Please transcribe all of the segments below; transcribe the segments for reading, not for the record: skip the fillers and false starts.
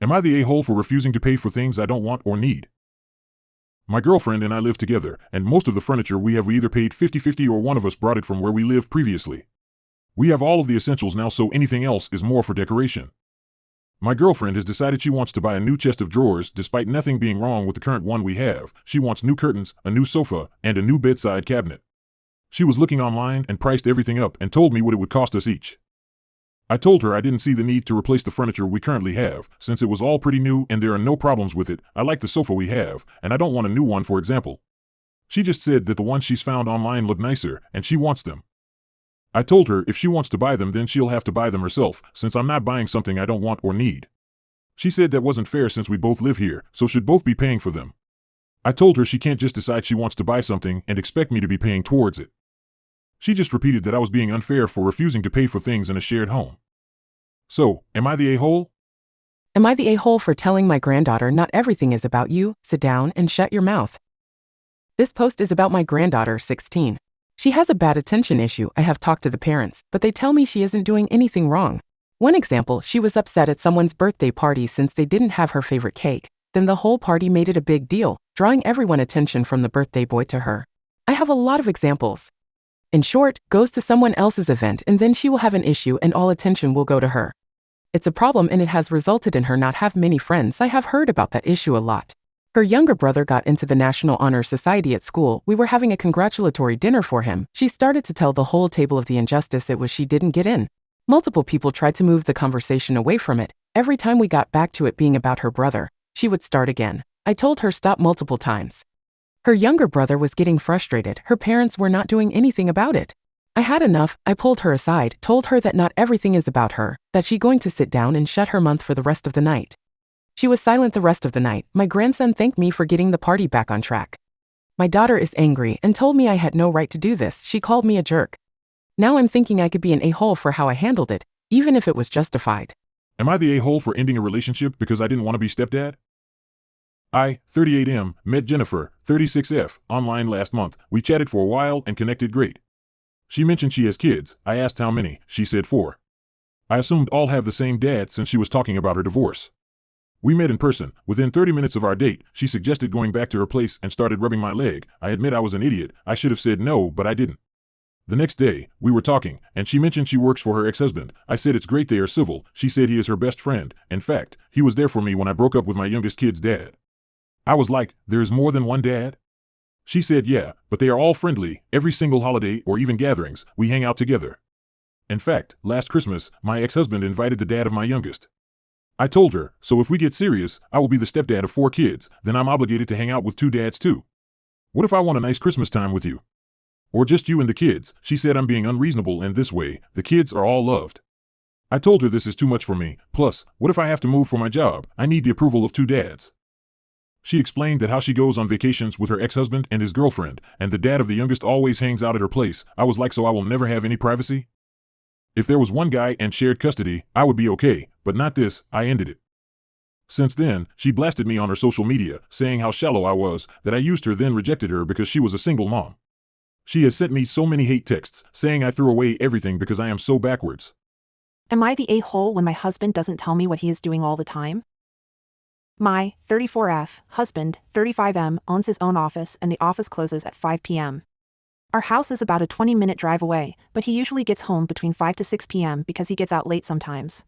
Am I the a-hole for refusing to pay for things I don't want or need? My girlfriend and I live together, and most of the furniture we either paid 50-50 or one of us brought it from where we lived previously. We have all of the essentials now, so anything else is more for decoration. My girlfriend has decided she wants to buy a new chest of drawers despite nothing being wrong with the current one we have. She wants new curtains, a new sofa, and a new bedside cabinet. She was looking online and priced everything up and told me what it would cost us each. I told her I didn't see the need to replace the furniture we currently have, since it was all pretty new and there are no problems with it. I like the sofa we have, and I don't want a new one, for example. She just said that the ones she's found online look nicer, and she wants them. I told her if she wants to buy them, then she'll have to buy them herself, since I'm not buying something I don't want or need. She said that wasn't fair since we both live here, so should both be paying for them. I told her she can't just decide she wants to buy something and expect me to be paying towards it. She just repeated that I was being unfair for refusing to pay for things in a shared home. So, am I the a-hole? Am I the a-hole for telling my granddaughter not everything is about you? Sit down and shut your mouth. This post is about my granddaughter, 16. She has a bad attention issue. I have talked to the parents, but they tell me she isn't doing anything wrong. One example, she was upset at someone's birthday party since they didn't have her favorite cake. Then the whole party made it a big deal, drawing everyone's attention from the birthday boy to her. I have a lot of examples. In short, goes to someone else's event and then she will have an issue and all attention will go to her. It's a problem and it has resulted in her not have many friends. I have heard about that issue a lot. Her younger brother got into the National Honor Society at school. We were having a congratulatory dinner for him. She started to tell the whole table of the injustice it was she didn't get in. Multiple people tried to move the conversation away from it. Every time we got back to it being about her brother, she would start again. I told her stop multiple times. Her younger brother was getting frustrated. Her parents were not doing anything about it. I had enough. I pulled her aside, told her that not everything is about her, that she going to sit down and shut her mouth for the rest of the night. She was silent the rest of the night. My grandson thanked me for getting the party back on track. My daughter is angry and told me I had no right to do this. She called me a jerk. Now I'm thinking I could be an a-hole for how I handled it, even if it was justified. Am I the a-hole for ending a relationship because I didn't want to be stepdad? I, 38M, met Jennifer, 36F, online last month. We chatted for a while and connected great. She mentioned she has kids. I asked how many. She said 4. I assumed all have the same dad since she was talking about her divorce. We met in person. Within 30 minutes of our date, she suggested going back to her place and started rubbing my leg. I admit I was an idiot. I should have said no, but I didn't. The next day, we were talking, and she mentioned she works for her ex-husband. I said it's great they are civil. She said he is her best friend. In fact, he was there for me when I broke up with my youngest kid's dad. I was like, there's more than one dad? She said yeah, but they are all friendly. Every single holiday or even gatherings, we hang out together. In fact, last Christmas, my ex-husband invited the dad of my youngest. I told her, so if we get serious, I will be the stepdad of 4 kids, then I'm obligated to hang out with 2 dads too. What if I want a nice Christmas time with you? Or just you and the kids? She said I'm being unreasonable in this way. The kids are all loved. I told her this is too much for me. Plus, what if I have to move for my job? I need the approval of 2 dads. She explained that how she goes on vacations with her ex-husband and his girlfriend, and the dad of the youngest always hangs out at her place. I was like, so I will never have any privacy? If there was one guy and shared custody, I would be okay, but not this. I ended it. Since then, she blasted me on her social media, saying how shallow I was, that I used her then rejected her because she was a single mom. She has sent me so many hate texts, saying I threw away everything because I am so backwards. Am I the a-hole when my husband doesn't tell me what he is doing all the time? My 34F husband, 35M, owns his own office and the office closes at 5 p.m. Our house is about a 20-minute drive away, but he usually gets home between 5 to 6 p.m. because he gets out late sometimes.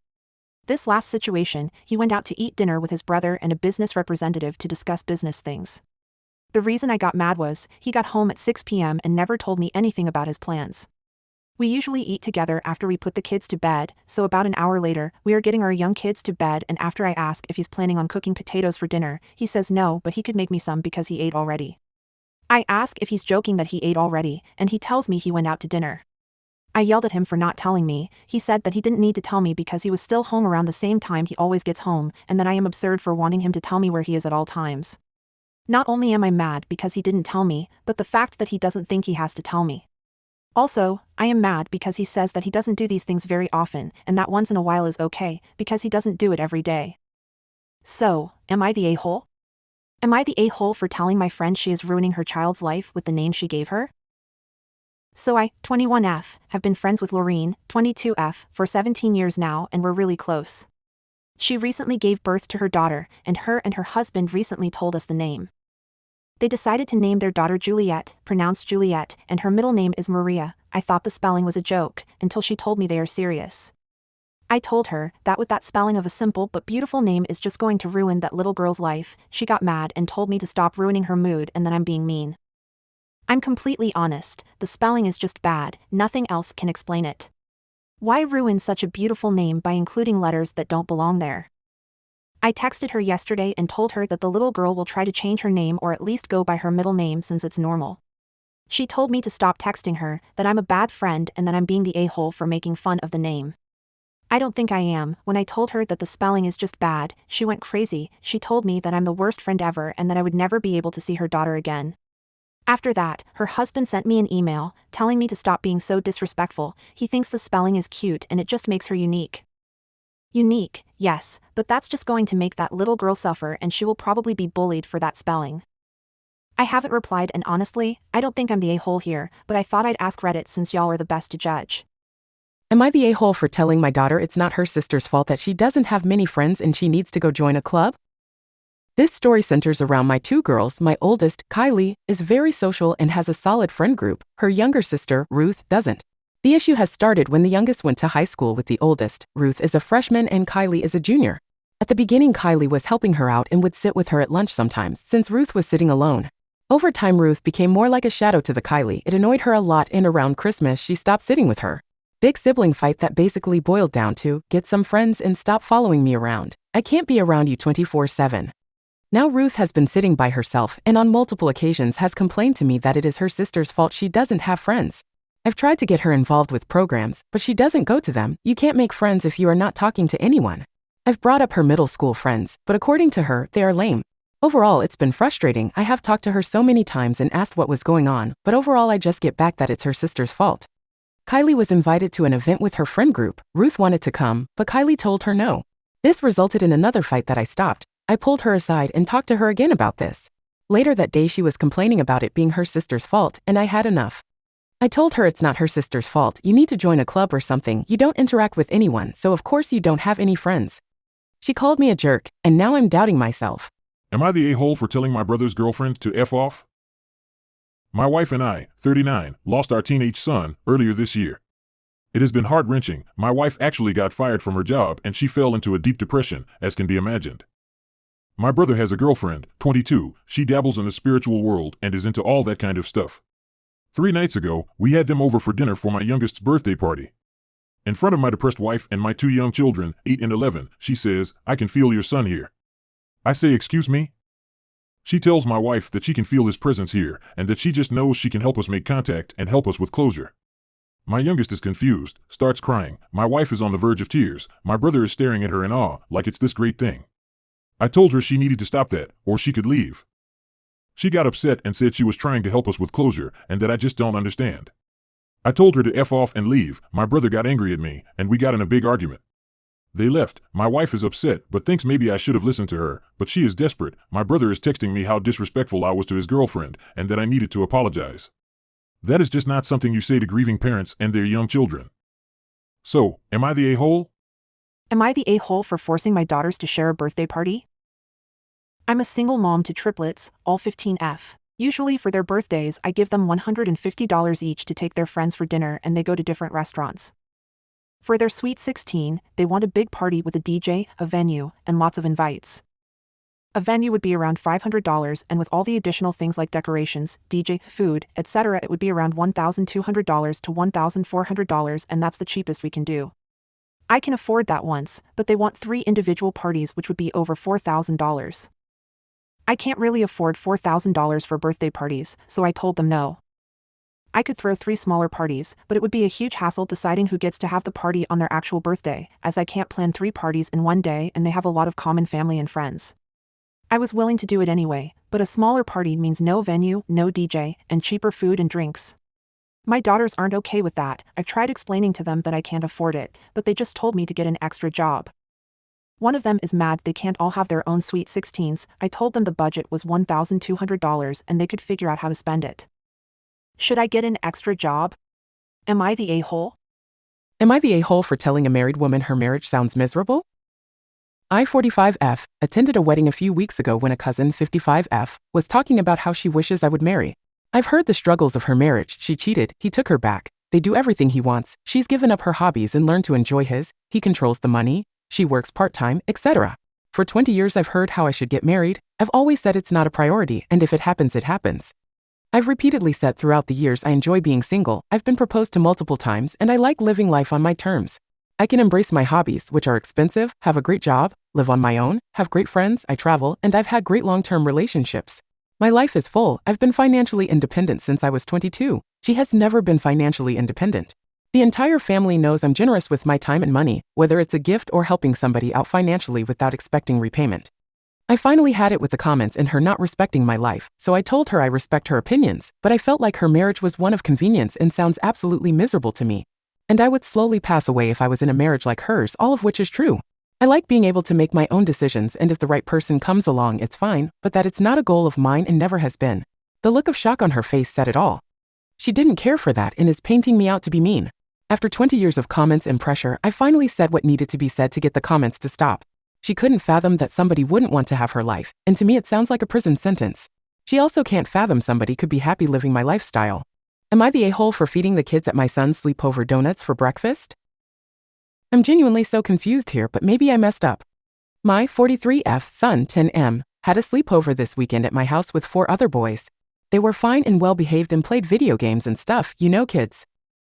This last situation, he went out to eat dinner with his brother and a business representative to discuss business things. The reason I got mad was, he got home at 6 p.m. and never told me anything about his plans. We usually eat together after we put the kids to bed, so about an hour later, we are getting our young kids to bed, and after I ask if he's planning on cooking potatoes for dinner, he says no, but he could make me some because he ate already. I ask if he's joking that he ate already, and he tells me he went out to dinner. I yelled at him for not telling me. He said that he didn't need to tell me because he was still home around the same time he always gets home, and that I am absurd for wanting him to tell me where he is at all times. Not only am I mad because he didn't tell me, but the fact that he doesn't think he has to tell me. Also, I am mad because he says that he doesn't do these things very often, and that once in a while is okay, because he doesn't do it every day. So, am I the a-hole? Am I the a-hole for telling my friend she is ruining her child's life with the name she gave her? So I, 21F, have been friends with Laureen, 22F, for 17 years now and we're really close. She recently gave birth to her daughter, and her husband recently told us the name. They decided to name their daughter Juliet, pronounced Juliet, and her middle name is Maria. I thought the spelling was a joke, until she told me they are serious. I told her that with that spelling of a simple but beautiful name is just going to ruin that little girl's life. She got mad and told me to stop ruining her mood and that I'm being mean. I'm completely honest, the spelling is just bad, nothing else can explain it. Why ruin such a beautiful name by including letters that don't belong there? I texted her yesterday and told her that the little girl will try to change her name or at least go by her middle name since it's normal. She told me to stop texting her, that I'm a bad friend and that I'm being the a-hole for making fun of the name. I don't think I am. When I told her that the spelling is just bad, she went crazy. She told me that I'm the worst friend ever and that I would never be able to see her daughter again. After that, her husband sent me an email, telling me to stop being so disrespectful. He thinks the spelling is cute and it just makes her unique. Unique, yes, but that's just going to make that little girl suffer and she will probably be bullied for that spelling. I haven't replied and honestly, I don't think I'm the a-hole here, but I thought I'd ask Reddit since y'all are the best to judge. Am I the a-hole for telling my daughter it's not her sister's fault that she doesn't have many friends and she needs to go join a club? This story centers around my two girls. My oldest, Kylie, is very social and has a solid friend group. Her younger sister, Ruth, doesn't. The issue has started when the youngest went to high school with the oldest. Ruth is a freshman and Kylie is a junior. At the beginning, Kylie was helping her out and would sit with her at lunch sometimes since Ruth was sitting alone. Over time, Ruth became more like a shadow to the Kylie. It annoyed her a lot and around Christmas she stopped sitting with her. Big sibling fight that basically boiled down to, get some friends and stop following me around. I can't be around you 24/7. Now Ruth has been sitting by herself and on multiple occasions has complained to me that it is her sister's fault she doesn't have friends. I've tried to get her involved with programs, but she doesn't go to them. You can't make friends if you are not talking to anyone. I've brought up her middle school friends, but according to her, they are lame. Overall, it's been frustrating. I have talked to her so many times and asked what was going on, but overall I just get back that it's her sister's fault. Kylie was invited to an event with her friend group. Ruth wanted to come, but Kylie told her no. This resulted in another fight that I stopped. I pulled her aside and talked to her again about this. Later that day she was complaining about it being her sister's fault, and I had enough. I told her it's not her sister's fault. You need to join a club or something. You don't interact with anyone, so of course you don't have any friends. She called me a jerk, and now I'm doubting myself. Am I the a-hole for telling my brother's girlfriend to F off? My wife and I, 39, lost our teenage son earlier this year. It has been heart-wrenching. My wife actually got fired from her job and she fell into a deep depression, as can be imagined. My brother has a girlfriend, 22. She dabbles in the spiritual world and is into all that kind of stuff. 3 nights ago, we had them over for dinner for my youngest's birthday party. In front of my depressed wife and my 2 young children, 8 and 11, she says, "I can feel your son here." I say, "Excuse me?" She tells my wife that she can feel his presence here and that she just knows she can help us make contact and help us with closure. My youngest is confused, starts crying. My wife is on the verge of tears. My brother is staring at her in awe, like it's this great thing. I told her she needed to stop that, or she could leave. She got upset and said she was trying to help us with closure and that I just don't understand. I told her to F off and leave. My brother got angry at me, and we got in a big argument. They left. My wife is upset, but thinks maybe I should have listened to her, but she is desperate. My brother is texting me how disrespectful I was to his girlfriend, and that I needed to apologize. That is just not something you say to grieving parents and their young children. So, am I the a-hole? Am I the a-hole for forcing my daughters to share a birthday party? I'm a single mom to triplets, all 15F. Usually for their birthdays I give them $150 each to take their friends for dinner and they go to different restaurants. For their sweet 16, they want a big party with a DJ, a venue, and lots of invites. A venue would be around $500 and with all the additional things like decorations, DJ, food, etc. it would be around $1,200 to $1,400 and that's the cheapest we can do. I can afford that once, but they want 3 individual parties which would be over $4,000. I can't really afford $4,000 for birthday parties, so I told them no. I could throw 3 smaller parties, but it would be a huge hassle deciding who gets to have the party on their actual birthday, as I can't plan 3 parties in one day and they have a lot of common family and friends. I was willing to do it anyway, but a smaller party means no venue, no DJ, and cheaper food and drinks. My daughters aren't okay with that. I've tried explaining to them that I can't afford it, but they just told me to get an extra job. One of them is mad they can't all have their own sweet 16s. I told them the budget was $1,200 and they could figure out how to spend it. Should I get an extra job? Am I the a-hole? Am I the a-hole for telling a married woman her marriage sounds miserable? I 45F attended a wedding a few weeks ago when a cousin 55F was talking about how she wishes I would marry. I've heard the struggles of her marriage. She cheated, he took her back. They do everything he wants. She's given up her hobbies and learned to enjoy his. He controls the money. She works part-time, etc. For 20 years I've heard how I should get married. I've always said it's not a priority, and if it happens, it happens. I've repeatedly said throughout the years I enjoy being single. I've been proposed to multiple times, and I like living life on my terms. I can embrace my hobbies, which are expensive, have a great job, live on my own, have great friends, I travel, and I've had great long-term relationships. My life is full. I've been financially independent since I was 22. She has never been financially independent. The entire family knows I'm generous with my time and money, whether it's a gift or helping somebody out financially without expecting repayment. I finally had it with the comments and her not respecting my life, so I told her I respect her opinions, but I felt like her marriage was one of convenience and sounds absolutely miserable to me. And I would slowly pass away if I was in a marriage like hers, all of which is true. I like being able to make my own decisions, and if the right person comes along, it's fine, but that it's not a goal of mine and never has been. The look of shock on her face said it all. She didn't care for that and is painting me out to be mean. After 20 years of comments and pressure, I finally said what needed to be said to get the comments to stop. She couldn't fathom that somebody wouldn't want to have her life, and to me it sounds like a prison sentence. She also can't fathom somebody could be happy living my lifestyle. Am I the a-hole for feeding the kids at my son's sleepover donuts for breakfast? I'm genuinely so confused here, but maybe I messed up. My 43F son 10M had a sleepover this weekend at my house with 4 other boys. They were fine and well behaved and played video games and stuff, you know, kids.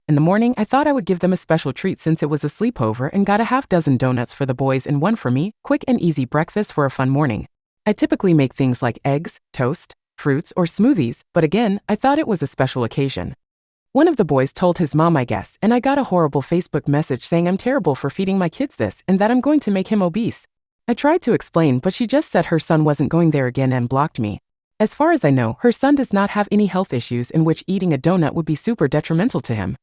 In the morning, I thought I would give them a special treat since it was a sleepover and got a half dozen donuts for the boys and one for me, quick and easy breakfast for a fun morning. I typically make things like eggs, toast, fruits, or smoothies, but again, I thought it was a special occasion. One of the boys told his mom, I guess, and I got a horrible Facebook message saying I'm terrible for feeding my kids this and that I'm going to make him obese. I tried to explain, but she just said her son wasn't going there again and blocked me. As far as I know, her son does not have any health issues in which eating a donut would be super detrimental to him.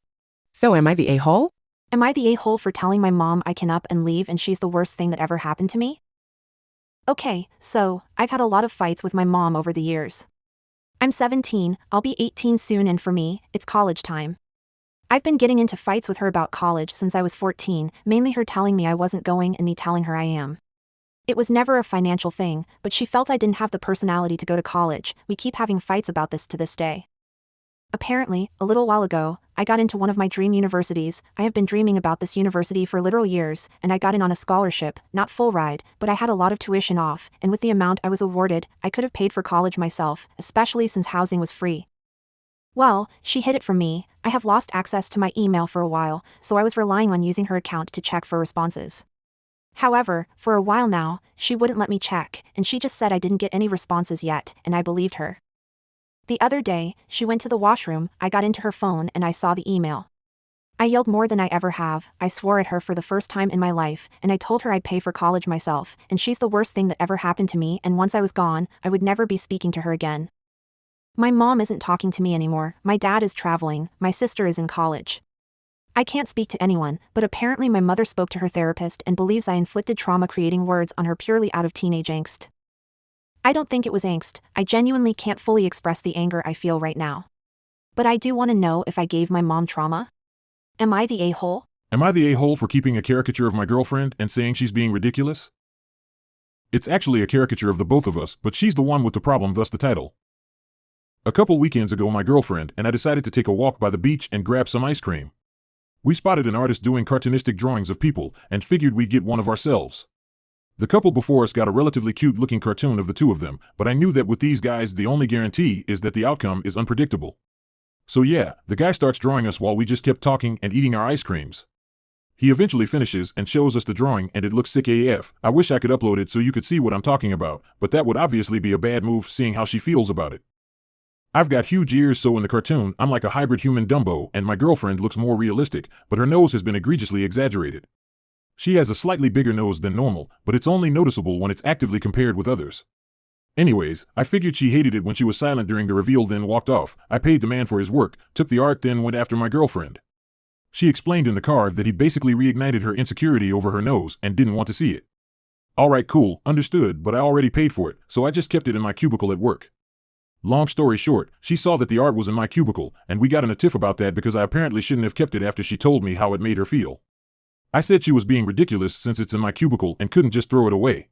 So am I the a-hole? Am I the a-hole for telling my mom I can up and leave and she's the worst thing that ever happened to me? Okay, so, I've had a lot of fights with my mom over the years. I'm 17, I'll be 18 soon, and for me, it's college time. I've been getting into fights with her about college since I was 14, mainly her telling me I wasn't going and me telling her I am. It was never a financial thing, but she felt I didn't have the personality to go to college. We keep having fights about this to this day. Apparently, a little while ago, I got into one of my dream universities. I have been dreaming about this university for literal years, and I got in on a scholarship, not full ride, but I had a lot of tuition off, and with the amount I was awarded, I could have paid for college myself, especially since housing was free. Well, she hid it from me. I have lost access to my email for a while, so I was relying on using her account to check for responses. However, for a while now, she wouldn't let me check, and she just said I didn't get any responses yet, and I believed her. The other day, she went to the washroom, I got into her phone and I saw the email. I yelled more than I ever have. I swore at her for the first time in my life, and I told her I'd pay for college myself, and she's the worst thing that ever happened to me, and once I was gone, I would never be speaking to her again. My mom isn't talking to me anymore, my dad is traveling, my sister is in college. I can't speak to anyone, but apparently my mother spoke to her therapist and believes I inflicted trauma creating words on her purely out of teenage angst. I don't think it was angst, I genuinely can't fully express the anger I feel right now. But I do want to know if I gave my mom trauma? Am I the a-hole? Am I the a-hole for keeping a caricature of my girlfriend and saying she's being ridiculous? It's actually a caricature of the both of us, but she's the one with the problem, thus the title. A couple weekends ago, my girlfriend and I decided to take a walk by the beach and grab some ice cream. We spotted an artist doing cartoonistic drawings of people and figured we'd get one of ourselves. The couple before us got a relatively cute-looking cartoon of the two of them, but I knew that with these guys the only guarantee is that the outcome is unpredictable. So yeah, the guy starts drawing us while we just kept talking and eating our ice creams. He eventually finishes and shows us the drawing and it looks sick AF. I wish I could upload it so you could see what I'm talking about, but that would obviously be a bad move seeing how she feels about it. I've got huge ears, so in the cartoon I'm like a hybrid human Dumbo, and my girlfriend looks more realistic, but her nose has been egregiously exaggerated. She has a slightly bigger nose than normal, but it's only noticeable when it's actively compared with others. Anyways, I figured she hated it when she was silent during the reveal, then walked off. I paid the man for his work, took the art, then went after my girlfriend. She explained in the car that he basically reignited her insecurity over her nose and didn't want to see it. Alright, cool, understood, but I already paid for it, so I just kept it in my cubicle at work. Long story short, she saw that the art was in my cubicle, and we got in a tiff about that because I apparently shouldn't have kept it after she told me how it made her feel. I said she was being ridiculous since it's in my cubicle and couldn't just throw it away.